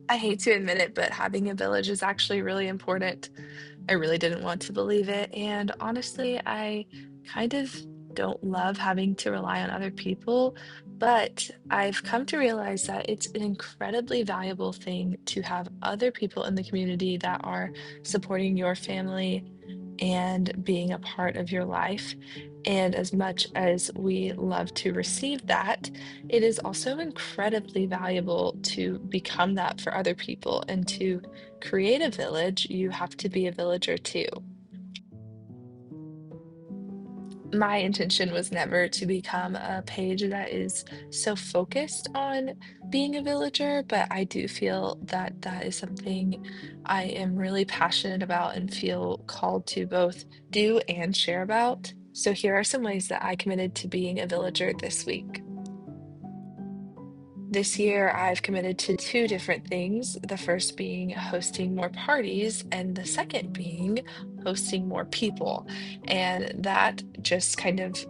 I hate to admit it, but having a village is actually really important. I really didn't want to believe it. And honestly, I kind of don't love having to rely on other people, but I've come to realize that it's an incredibly valuable thing to have other people in the community that are supporting your family and being a part of your life. And as much as we love to receive that, it is also incredibly valuable to become that for other people. And to create a village, you have to be a villager too. My intention was never to become a page that is so focused on being a villager, but I do feel that that is something I am really passionate about and feel called to both do and share about. So here are some ways that I committed to being a villager this week. This year, I've committed to two different things. The first being hosting more parties, and the second being hosting more people. And that just kind of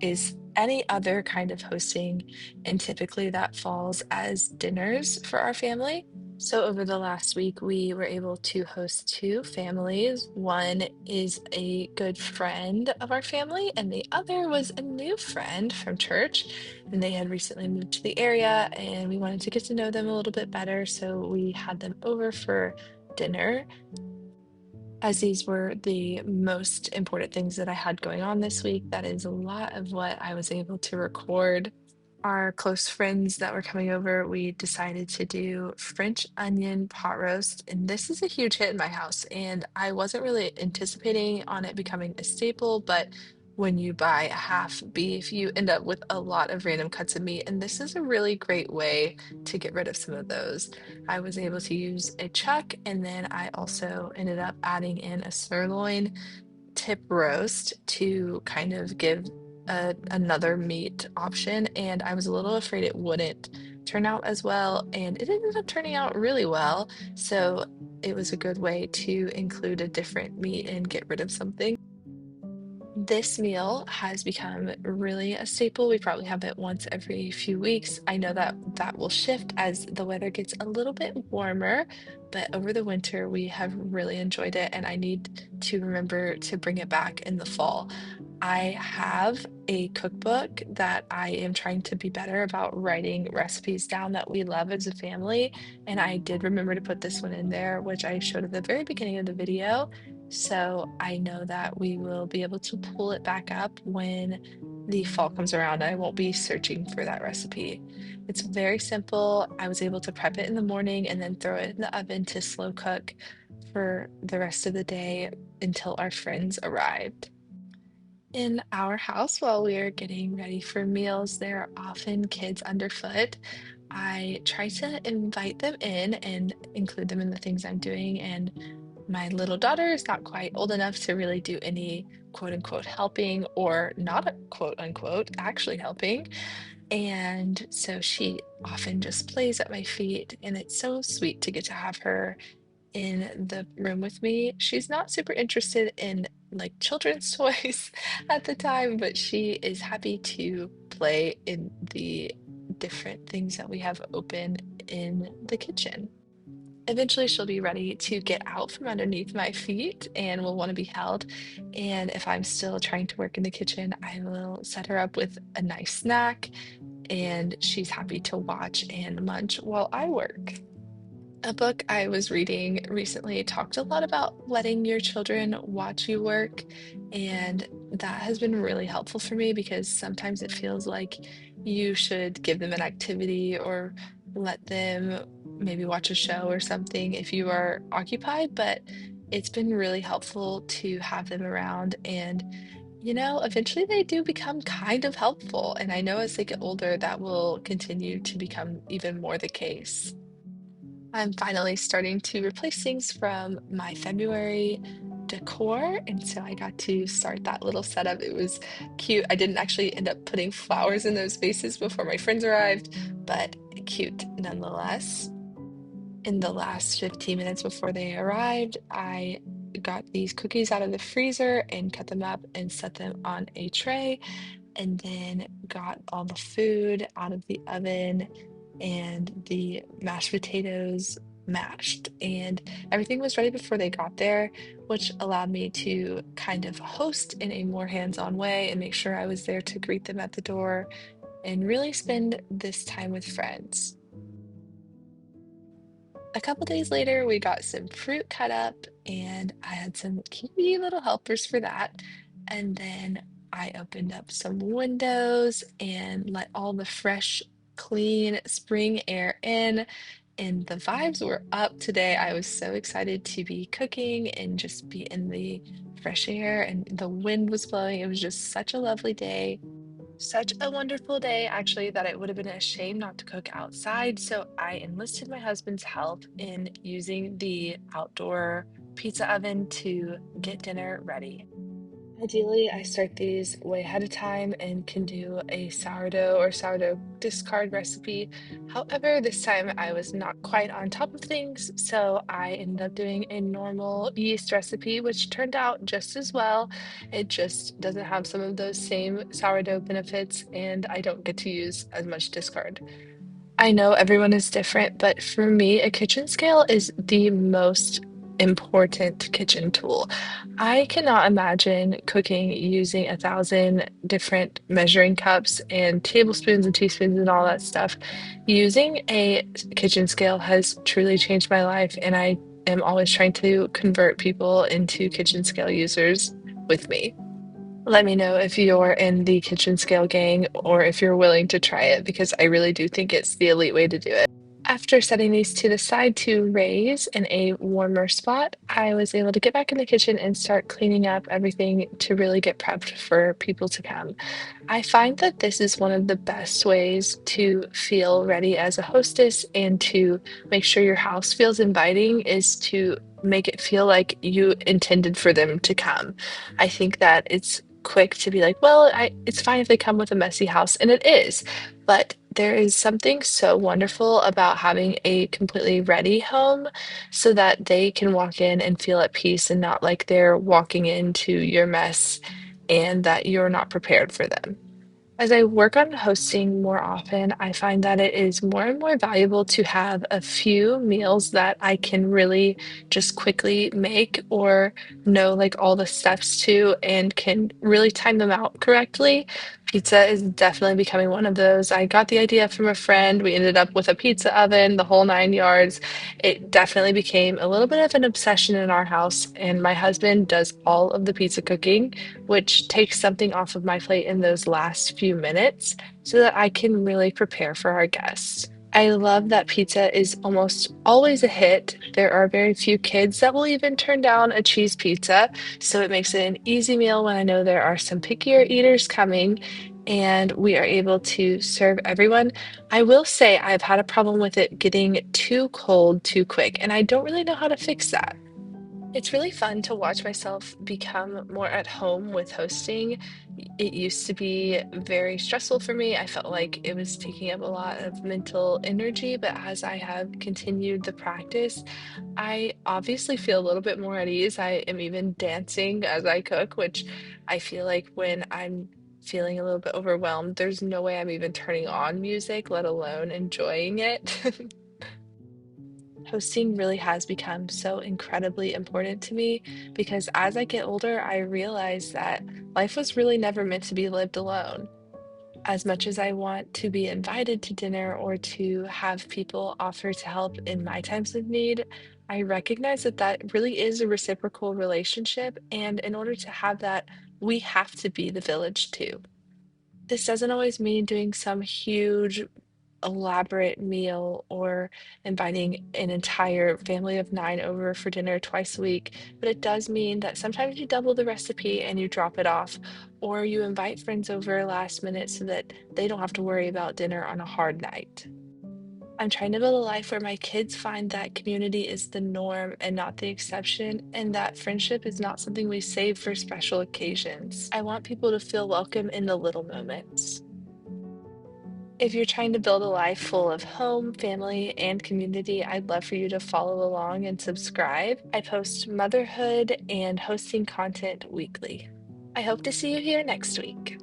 is any other kind of hosting, and typically that falls as dinners for our family. So over the last week, we were able to host two families. One is a good friend of our family, and the other was a new friend from church. And they had recently moved to the area, and we wanted to get to know them a little bit better. So we had them over for dinner, as these were the most important things that I had going on this week. That is a lot of what I was able to record. Our close friends that were coming over, we decided to do French onion pot roast, and this is a huge hit in my house. And I wasn't really anticipating on it becoming a staple, but when you buy a half beef, you end up with a lot of random cuts of meat, and this is a really great way to get rid of some of those. I was able to use a chuck, and then I also ended up adding in a sirloin tip roast to kind of give another meat option. And I was a little afraid it wouldn't turn out as well, and it ended up turning out really well. So it was a good way to include a different meat and get rid of something. This meal has become really a staple. We probably have it once every few weeks. I know that that will shift as the weather gets a little bit warmer, but over the winter we have really enjoyed it, and I need to remember to bring it back in the fall. I have a cookbook that I am trying to be better about writing recipes down that we love as a family, and I did remember to put this one in there, which I showed at the very beginning of the video. So I know that we will be able to pull it back up when the fall comes around. I won't be searching for that recipe. It's very simple. I was able to prep it in the morning and then throw it in the oven to slow cook for the rest of the day until our friends arrived. In our house, while we are getting ready for meals, there are often kids underfoot. I try to invite them in and include them in the things I'm doing. And my little daughter is not quite old enough to really do any quote unquote helping, or not a quote unquote actually helping. And so she often just plays at my feet. And it's so sweet to get to have her in the room with me. She's not super interested in like children's toys at the time, but she is happy to play in the different things that we have open in the kitchen. Eventually, she'll be ready to get out from underneath my feet and will want to be held. And if I'm still trying to work in the kitchen, I will set her up with a nice snack, and she's happy to watch and munch while I work. A book I was reading recently talked a lot about letting your children watch you work, and that has been really helpful for me because sometimes it feels like you should give them an activity or let them maybe watch a show or something if you are occupied, but it's been really helpful to have them around. And eventually they do become kind of helpful, and I know as they get older that will continue to become even more the case. I'm finally starting to replace things from my February decor, and so I got to start that little setup. It was cute. I didn't actually end up putting flowers in those vases before my friends arrived, but cute nonetheless. In the last 15 minutes before they arrived, I got these cookies out of the freezer and cut them up and set them on a tray, and then got all the food out of the oven and the mashed potatoes matched, and everything was ready before they got there, which allowed me to kind of host in a more hands-on way and make sure I was there to greet them at the door and really spend this time with friends. A couple days later, we got some fruit cut up, and I had some cutie little helpers for that. And then I opened up some windows and let all the fresh, clean spring air in. And the vibes were up today. I was so excited to be cooking and just be in the fresh air, and the wind was blowing. It was just such a lovely day. Such a wonderful day, actually, that it would have been a shame not to cook outside. So I enlisted my husband's help in using the outdoor pizza oven to get dinner ready. Ideally, I start these way ahead of time and can do a sourdough or sourdough discard recipe. However, this time I was not quite on top of things, so I ended up doing a normal yeast recipe, which turned out just as well. It just doesn't have some of those same sourdough benefits, and I don't get to use as much discard. I know everyone is different, but for me, a kitchen scale is the most important kitchen tool. I cannot imagine cooking using 1,000 different measuring cups and tablespoons and teaspoons and all that stuff. Using a kitchen scale has truly changed my life, and I am always trying to convert people into kitchen scale users with me. Let me know if you're in the kitchen scale gang or if you're willing to try it because I really do think it's the elite way to do it. After setting these to the side to raise in a warmer spot, I was able to get back in the kitchen and start cleaning up everything to really get prepped for people to come. I find that this is one of the best ways to feel ready as a hostess and to make sure your house feels inviting is to make it feel like you intended for them to come. I think that it's quick to be like, well, it's fine if they come with a messy house, and it is. But there is something so wonderful about having a completely ready home so that they can walk in and feel at peace and not like they're walking into your mess and that you're not prepared for them. As I work on hosting more often, I find that it is more and more valuable to have a few meals that I can really just quickly make or know like all the steps to and can really time them out correctly. Pizza is definitely becoming one of those. I got the idea from a friend. We ended up with a pizza oven, the whole nine yards. It definitely became a little bit of an obsession in our house, and my husband does all of the pizza cooking, which takes something off of my plate in those last few minutes so that I can really prepare for our guests. I love that pizza is almost always a hit. There are very few kids that will even turn down a cheese pizza, so it makes it an easy meal when I know there are some pickier eaters coming and we are able to serve everyone. I will say I've had a problem with it getting too cold too quick, and I don't really know how to fix that. It's really fun to watch myself become more at home with hosting. It used to be very stressful for me. I felt like it was taking up a lot of mental energy, but as I have continued the practice, I obviously feel a little bit more at ease. I am even dancing as I cook, which I feel like when I'm feeling a little bit overwhelmed, there's no way I'm even turning on music, let alone enjoying it. Hosting really has become so incredibly important to me because as I get older, I realize that life was really never meant to be lived alone. As much as I want to be invited to dinner or to have people offer to help in my times of need, I recognize that that really is a reciprocal relationship. And in order to have that, we have to be the village too. This doesn't always mean doing some huge elaborate meal or inviting an entire family of 9 over for dinner twice a week, but it does mean that sometimes you double the recipe and you drop it off, or you invite friends over last minute so that they don't have to worry about dinner on a hard night. I'm trying to build a life where my kids find that community is the norm and not the exception, and that friendship is not something we save for special occasions. I want people to feel welcome in the little moments. If you're trying to build a life full of home, family, and community, I'd love for you to follow along and subscribe. I post motherhood and hosting content weekly. I hope to see you here next week.